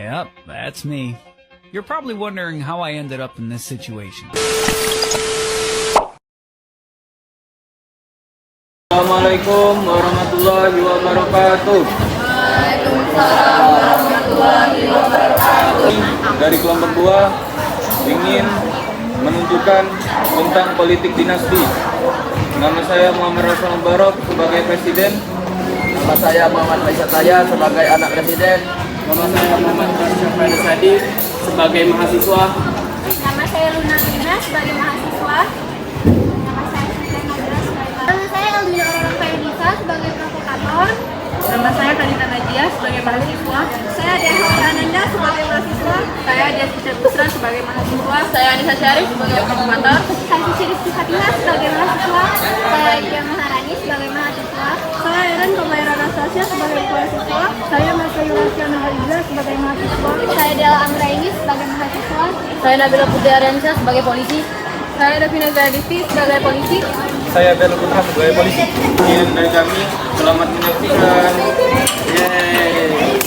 Yep, that's me. You're probably wondering how I ended up in this situation. Assalamualaikum warahmatullahi wabarakatuh. Waalaikumsalam warahmatullahi wabarakatuh. Dari kelompok 2 ingin menunjukkan tentang politik dinasti. Nama saya Muhammad Rasul Mubarak sebagai presiden. Nama saya Muhammad Faisal Taya sebagai anak presiden. Nama saya Muhammad Rasyafar Sadi sebagai mahasiswa. Nama saya Luna Lina sebagai mahasiswa. Nama saya Siti Nadira sebagai mahasiswa. Nama saya Aldina Orang Faidisa sebagai provokator. Nama saya Kanita Najia sebagai mahasiswa. Saya Deha Ananda sebagai mahasiswa. Saya Jessica Busra sebagai mahasiswa. Saya Anissa Syarif sebagai provokator. Saya Rizky Fatimah sebagai mahasiswa. Saya Ika Maharani sebagai mahasiswa. Saya Eren Komaira Anastasia sebagai mahasiswa. Saya Mas Yulasiana Haliza sebagai mahasiswa. Saya Dela Anggraini sebagai mahasiswa. Saya Nabila Putri Ariansyah sebagai polisi. Saya Davina Zadisti sebagai polisi. Saya Bella Putra sebagai polisi. Ingin dari kami, selamat menyaksikan. Yeay.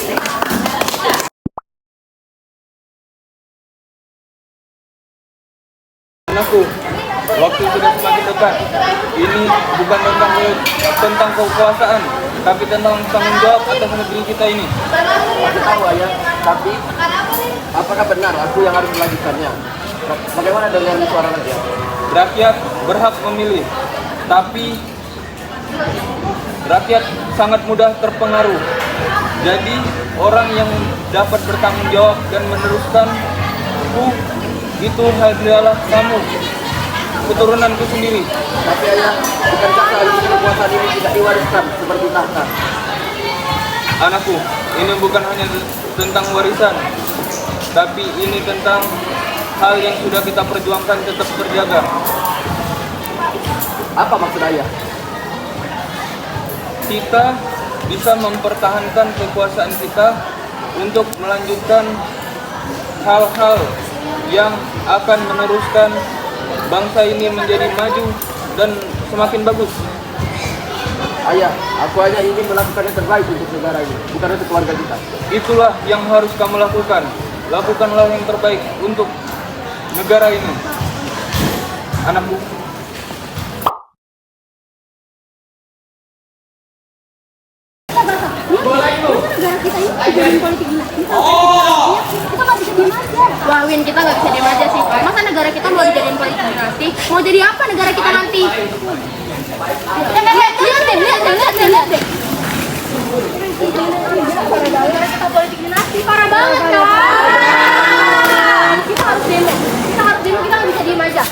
Anakku, waktu sudah semakin dekat. Ini bukan tentang kekuasaan, tapi tentang tanggung jawab atas negeri kita ini. Aku tahu ayah, tapi apakah benar aku yang harus melanjutkannya? Bagaimana dengan suara rakyat? Rakyat berhak memilih, tapi rakyat sangat mudah terpengaruh. Jadi orang yang dapat bertanggung jawab dan meneruskanku itu adalah kamu, keturunanku sendiri. Tapi ayah, bukankah seharusnya kekuasaan ini tidak diwariskan seperti tahta? Anakku, ini bukan hanya tentang warisan, tapi ini tentang hal yang sudah kita perjuangkan tetap terjaga. Apa maksud ayah? Kita bisa mempertahankan kekuasaan kita untuk melanjutkan hal-hal yang akan meneruskan bangsa ini menjadi maju dan semakin bagus. Ayah, aku hanya ingin melakukan yang terbaik untuk negara ini, bukan untuk keluarga kita. Itulah yang harus kamu lakukan. Lakukanlah yang terbaik untuk negara ini. Anakku. Wah Win, kita nggak bisa diem aja sih. Masa negara kita mau dijadiin politik dinasti? Mau jadi apa negara kita nanti? Lihat deh. Negara kita politik dinasti parah banget kan? Kita harus demo. Kita nggak bisa diem aja.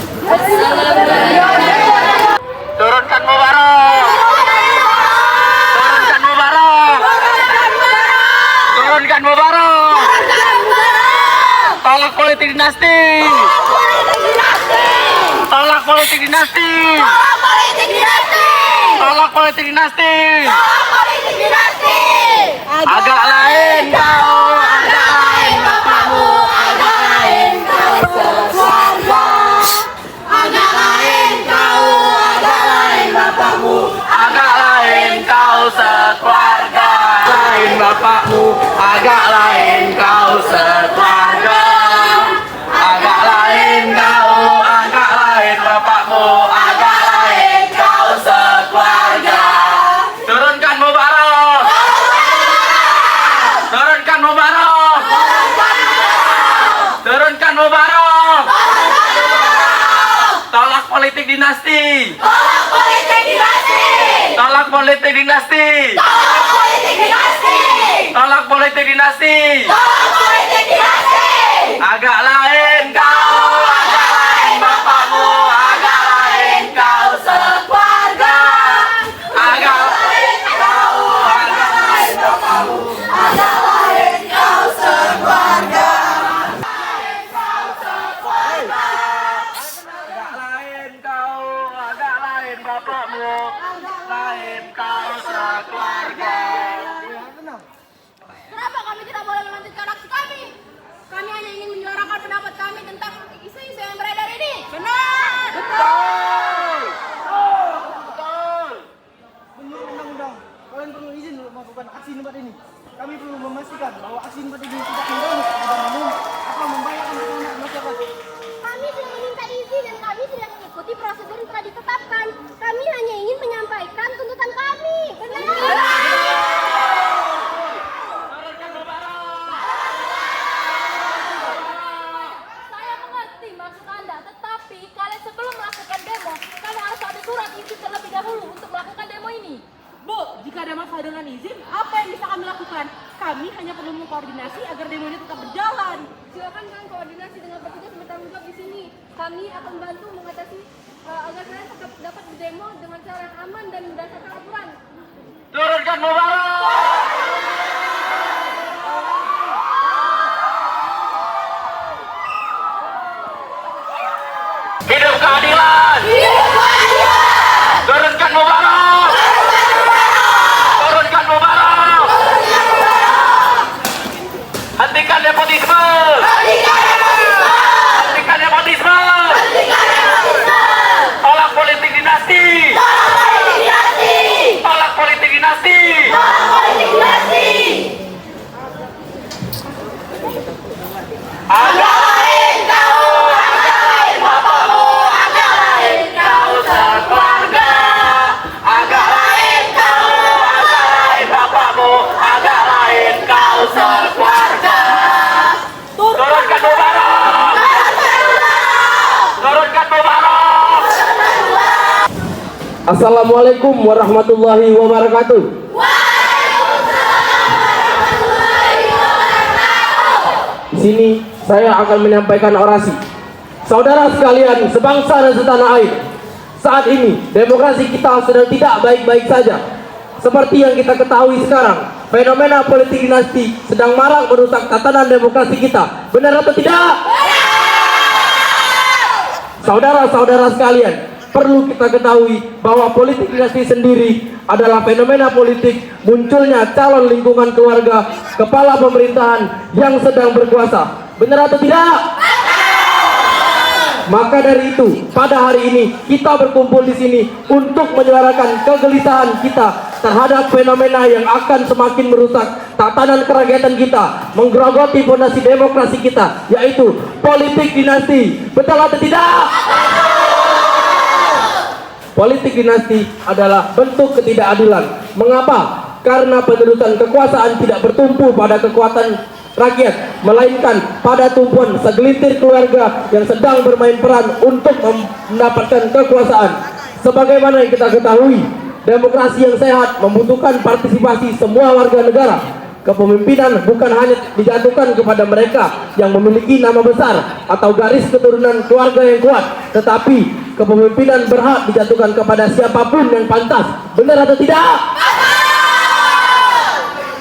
Turunkan Mubarak! Turunkan Mubarak! Turunkan Mubarak! Tolak politik dinasti! Tolak politik dinasti! Tolak politik dinasti! Agak lain kau, agak lain bapakmu, agak lain kau sekeluarga. Agak lain kau, agak lain bapakmu, agak lain kau sekeluarga. Lain bapakmu, agak lain kau sekeluarga. Agak lain kau, agak lain bapakmu, agak lain kau sekeluarga. Turunkan Mubarak! Turunkan Mubarak! Turunkan Mubarak! Tolak politik dinasti! Tolak politik dinasti! Tolak politik dinasti! Tolak politik dinasti! Tolak politik dinasti! Tolak politik dinasti! Agak lain kau, agak lain bapakmu, agak lain kau sekeluarga. Agak lain kau, agak lain bapakmu, agak lain kau sekeluarga. Agak lain kau, agak lain bapakmu, lain kau sekeluarga. Kenapa kami tidak boleh melanjutkan aksi kami? Kami hanya ingin menyuarakan pendapat kami tentang aksi tempat ini. Kami perlu memastikan bahwa aksi tempat ini tidak mengganggu keadaan umum atau membahayakan keamanan masyarakat. Kami sudah meminta izin dan kami sudah mengikuti prosedur yang telah ditetapkan. Kami hanya ingin menyampaikan tuntutan kami. Benar? Saya mengerti maksud Anda, tetapi kalian sebelum melakukan demo, kalian harus ada surat izin terlebih dahulu untuk melakukan demo ini. Bu, jika ada masalah dengan izin, apa yang bisa kami lakukan? Kami hanya perlu mengkoordinasi agar demo ini tetap berjalan. Silakan kalian koordinasi dengan petugas bertanggung jawab di sini. Kami akan bantu mengatasi agar kalian tetap dapat berdemo dengan cara yang aman dan berdasarkan aturan. Turunkan Mubarak! Hidup keadilan! Hidup keadilan! Turunkan Mubarak! Turunkan Mubarak! Hentikan nepotisme! Hentikan nepotisme! Tolak politik dinasti! Tolak politik dinasti! Agak lain kau, agak lain bapakmu, agak lain kau sekeluarga. Agak lain kau, agak lain bapakmu, agak lain kau sekeluarga. Turunkan Mubarak! Turunkan Mubarak! Assalamualaikum warahmatullahi wabarakatuh. Di sini saya akan menyampaikan orasi. Saudara sekalian, sebangsa dan setanah air, saat ini demokrasi kita sedang tidak baik-baik saja. Seperti yang kita ketahui sekarang, fenomena politik dinasti sedang marak merusak tatanan demokrasi kita. Benar atau tidak? Saudara-saudara sekalian, perlu kita ketahui bahwa politik dinasti sendiri adalah fenomena politik munculnya calon lingkungan keluarga kepala pemerintahan yang sedang berkuasa. Benar atau tidak? Maka dari itu, pada hari ini kita berkumpul di sini untuk menyuarakan kegelisahan kita terhadap fenomena yang akan semakin merusak tatanan kerakyatan kita, menggerogoti fondasi demokrasi kita, yaitu politik dinasti. Betul atau tidak? Politik dinasti adalah bentuk ketidakadilan. Mengapa? Karena penerusan kekuasaan tidak bertumpu pada kekuatan rakyat, melainkan pada tumpuan segelintir keluarga yang sedang bermain peran untuk mendapatkan kekuasaan. Sebagaimana yang kita ketahui, demokrasi yang sehat membutuhkan partisipasi semua warga negara. Kepemimpinan bukan hanya dijatuhkan kepada mereka yang memiliki nama besar atau garis keturunan keluarga yang kuat, tetapi kepemimpinan berhak dijatuhkan kepada siapapun yang pantas. Benar atau tidak?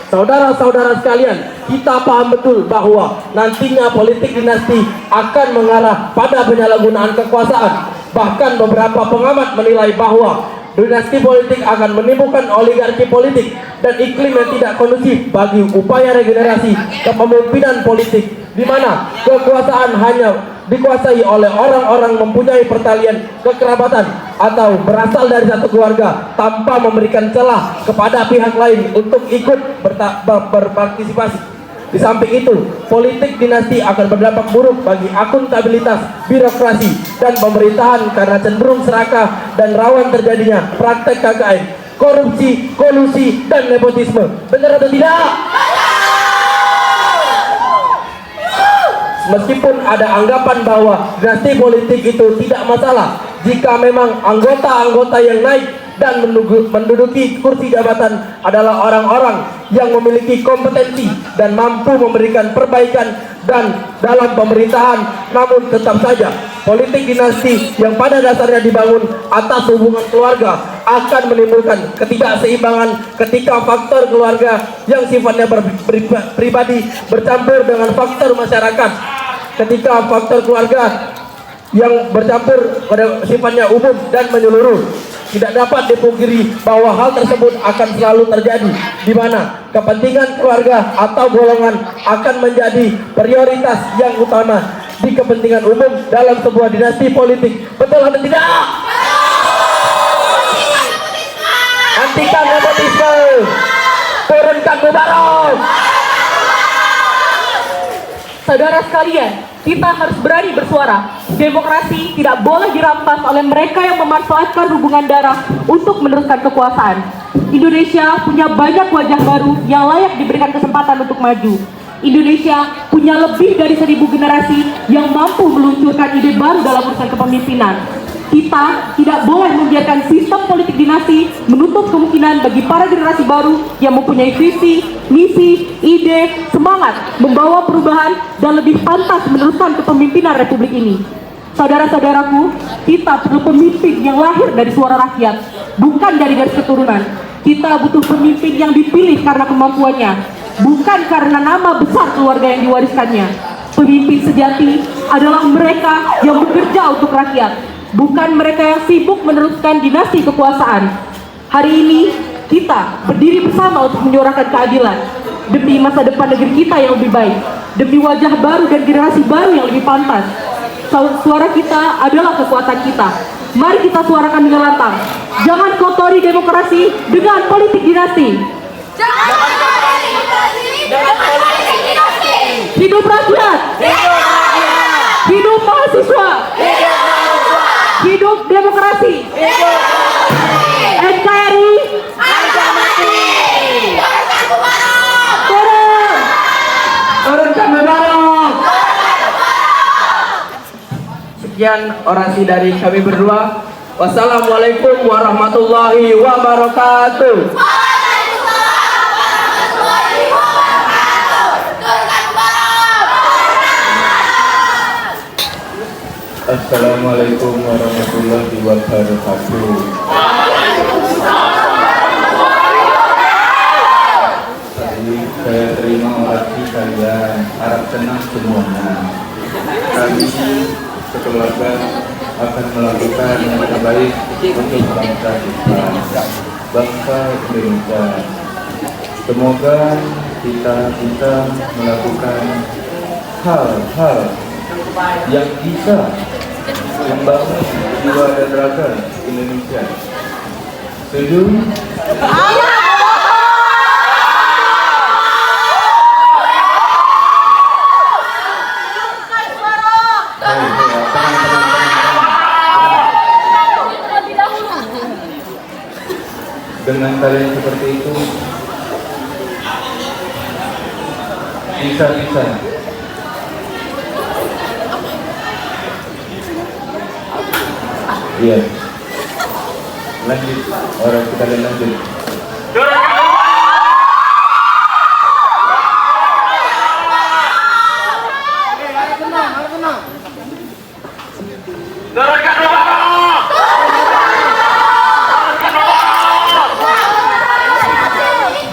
Saudara-saudara sekalian, kita paham betul bahwa nantinya politik dinasti akan mengarah pada penyalahgunaan kekuasaan. Bahkan beberapa pengamat menilai bahwa dinasti politik akan menimbulkan oligarki politik dan iklim yang tidak kondusif bagi upaya regenerasi kepemimpinan politik, di mana kekuasaan hanya dikuasai oleh orang-orang mempunyai pertalian kekerabatan atau berasal dari satu keluarga tanpa memberikan celah kepada pihak lain untuk ikut berpartisipasi. Di samping itu, politik dinasti akan berdampak buruk bagi akuntabilitas birokrasi dan pemerintahan karena cenderung serakah dan rawan terjadinya praktek KKN, korupsi, kolusi, dan nepotisme. Benar atau tidak? Meskipun ada anggapan bahwa dinasti politik itu tidak masalah jika memang anggota-anggota yang naik dan menduduki kursi jabatan adalah orang-orang yang memiliki kompetensi dan mampu memberikan perbaikan dan dalam pemerintahan. Namun tetap saja politik dinasti yang pada dasarnya dibangun atas hubungan keluarga akan menimbulkan ketidakseimbangan ketika faktor keluarga yang sifatnya pribadi bercampur dengan faktor masyarakat. Ketika faktor keluarga yang bercampur pada sifatnya umum dan menyeluruh, tidak dapat dipungkiri bahwa hal tersebut akan selalu terjadi, di mana kepentingan keluarga atau golongan akan menjadi prioritas yang utama di kepentingan umum dalam sebuah dinasti politik. Betul atau tidak? Hentikan nepotisme. Turunkan Mubarok. Saudara sekalian, kita harus berani bersuara. Demokrasi tidak boleh dirampas oleh mereka yang memanfaatkan hubungan darah untuk meneruskan kekuasaan. Indonesia punya banyak wajah baru yang layak diberikan kesempatan untuk maju. Indonesia punya lebih dari 1000 generasi yang mampu meluncurkan ide baru dalam urusan kepemimpinan. Kita tidak boleh membiarkan sistem politik dinasti menutup kemungkinan bagi para generasi baru yang mempunyai visi, misi, ide, semangat membawa perubahan dan lebih pantas meneruskan kepemimpinan Republik ini. Saudara-saudaraku, kita perlu pemimpin yang lahir dari suara rakyat, bukan dari garis keturunan. Kita butuh pemimpin yang dipilih karena kemampuannya, bukan karena nama besar keluarga yang diwariskannya. Pemimpin sejati adalah mereka yang bekerja untuk rakyat, bukan mereka yang sibuk meneruskan dinasti kekuasaan. Hari ini kita berdiri bersama untuk menyuarakan keadilan demi masa depan negeri kita yang lebih baik, demi wajah baru dan generasi baru yang lebih pantas. Suara kita adalah kekuatan kita. Mari kita suarakan dengan lantang. Jangan kotori demokrasi dengan politik dinasti. Jangan kotori demokrasi dengan politik dinasti. Hidup rakyat. Hidup mahasiswa. Hidup demokrasi. NKRI. Turunkan Mubarok. Sekian orasi dari kami berdua. Wassalamualaikum warahmatullahi wabarakatuh. Assalamualaikum warahmatullahi wabarakatuh. Tadi saya terima orasi kalian, harap tenang semuanya. Kami sekeluarga akan melakukan yang terbaik untuk bangsa kita, bangsa Indonesia. Semoga kita bisa melakukan hal-hal yang bisa membangun jiwa dan raga Indonesia. Setuju? Dengan kalian seperti itu, bisa-bisa iya, lanjut orang kita lanjut.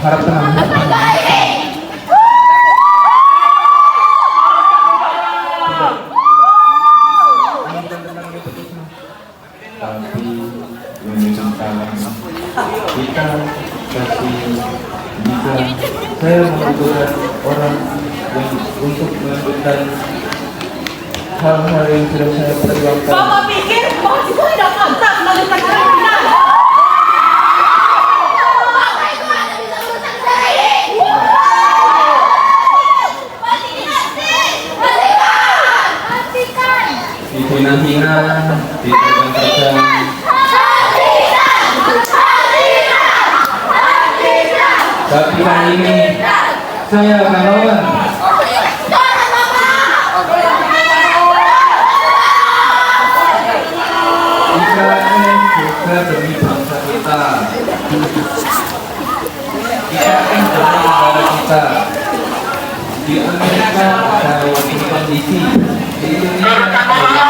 Harap tenang. Tapi menunjukkan kita kasih bisa saya membutuhkan orang yang untuk melanjutkan hal-hal yang sudah saya perjuangkan. Bapak pikir mahasiswa tidak pantas melanjutkan kepemimpinan? Hina-hina, diterjang-terjang. Tapi kali ini saya akan lawan. IKN juga demi bangsa kita. IKN demi negara kita. Di Amerika ada Washington DC. Di Indonesia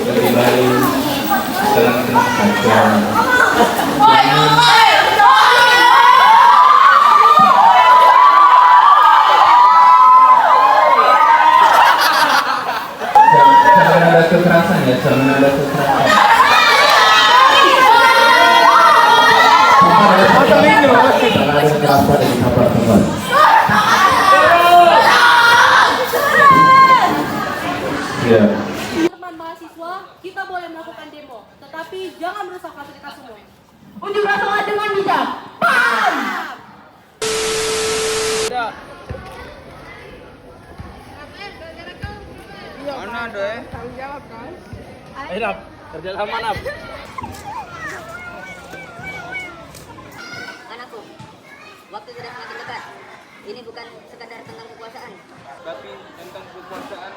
lebih baik tenang-tenang saja. Jangan ada kekerasan ya, jangan ada kekerasan. Jangan ada kekerasan di kapal teman. Ya. Teman mahasiswa, kita boleh melakukan demo, tetapi jangan merusak fasilitas umum. Unjuk rasa dengan bijak. Pam! Mana ada ya? Nap, kerja sama Nap. Anakku, waktu sudah semakin dekat. Ini bukan sekadar tentang kekuasaan. Tapi tentang kekuasaan